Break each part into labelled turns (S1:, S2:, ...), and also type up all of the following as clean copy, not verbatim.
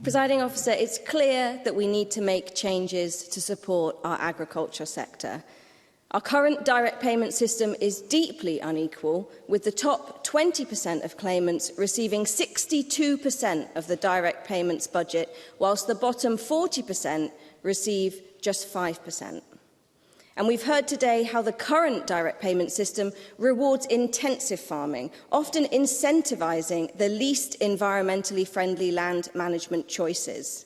S1: Presiding Officer, it's clear that we need to make changes to support our agriculture sector. Our current direct payment system is deeply unequal, with the top 20% of claimants receiving 62% of the direct payments budget, whilst the bottom 40% receive just 5%. And we've heard today how the current direct payment system rewards intensive farming, often incentivising the least environmentally friendly land management choices.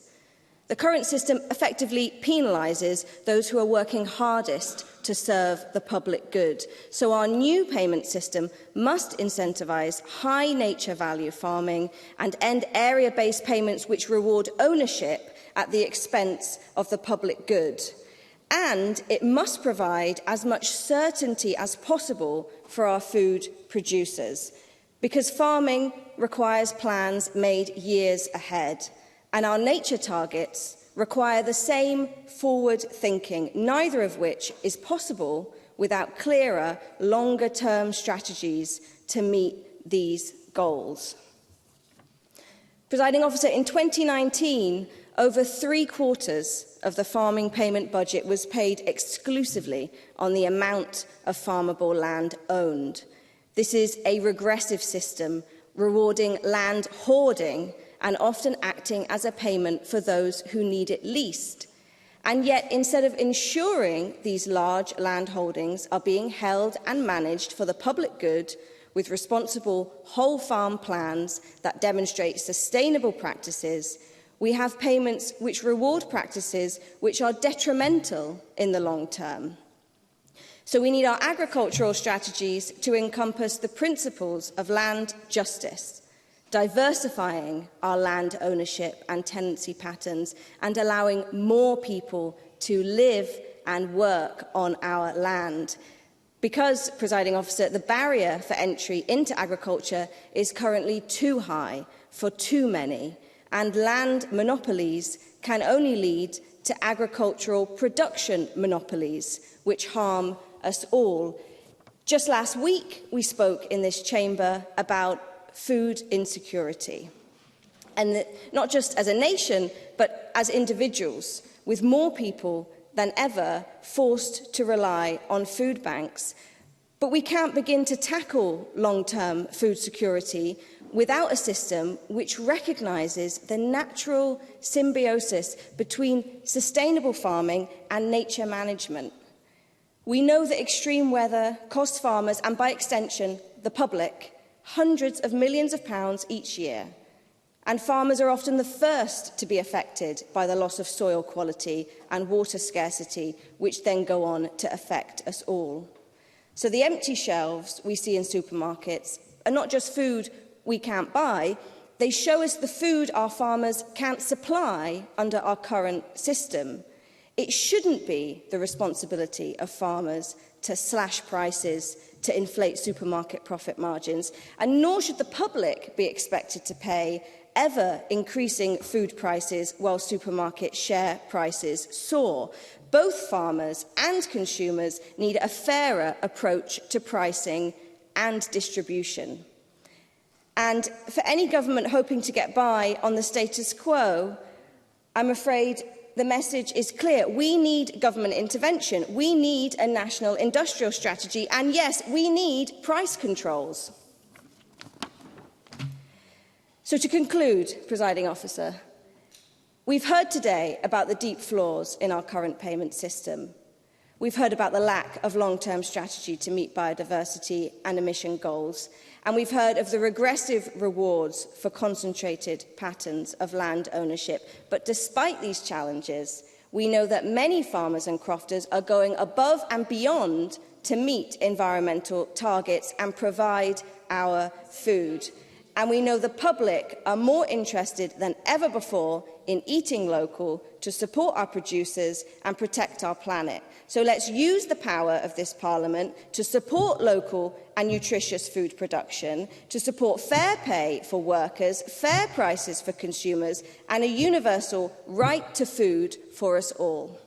S1: The current system effectively penalises those who are working hardest to serve the public good. So our new payment system must incentivise high nature value farming and end area-based payments which reward ownership at the expense of the public good. And it must provide as much certainty as possible for our food producers, because farming requires plans made years ahead, and our nature targets require the same forward thinking, neither of which is possible without clearer, longer-term strategies to meet these goals. Presiding Officer, in 2019, over 3/4 of the farming payment budget was paid exclusively on the amount of farmable land owned. This is a regressive system, rewarding land hoarding and often acting as a payment for those who need it least. And yet, instead of ensuring these large land holdings are being held and managed for the public good with responsible whole farm plans that demonstrate sustainable practices, we have payments which reward practices which are detrimental in the long term. So we need our agricultural strategies to encompass the principles of land justice, diversifying our land ownership and tenancy patterns, and allowing more people to live and work on our land. Because, Presiding Officer, the barrier for entry into agriculture is currently too high for too many, and land monopolies can only lead to agricultural production monopolies, which harm us all. Just last week, we spoke in this chamber about food insecurity, and not just as a nation, but as individuals, with more people than ever forced to rely on food banks. But we can't begin to tackle long-term food security without a system which recognises the natural symbiosis between sustainable farming and nature management. We know that extreme weather costs farmers, and by extension, the public, hundreds of millions of pounds each year. And farmers are often the first to be affected by the loss of soil quality and water scarcity, which then go on to affect us all. So the empty shelves we see in supermarkets are not just food we can't buy, they show us the food our farmers can't supply under our current system. It shouldn't be the responsibility of farmers to slash prices, to inflate supermarket profit margins, and nor should the public be expected to pay ever-increasing food prices while supermarket share prices soar. Both farmers and consumers need a fairer approach to pricing and distribution. And for any government hoping to get by on the status quo, I'm afraid the message is clear. We need government intervention. We need a national industrial strategy. And yes, we need price controls. So to conclude, Presiding Officer, we've heard today about the deep flaws in our current payment system. We've heard about the lack of long-term strategy to meet biodiversity and emission goals. And we've heard of the regressive rewards for concentrated patterns of land ownership. But despite these challenges, we know that many farmers and crofters are going above and beyond to meet environmental targets and provide our food. And we know the public are more interested than ever before in eating local to support our producers and protect our planet. So let's use the power of this Parliament to support local and nutritious food production, to support fair pay for workers, fair prices for consumers, and a universal right to food for us all.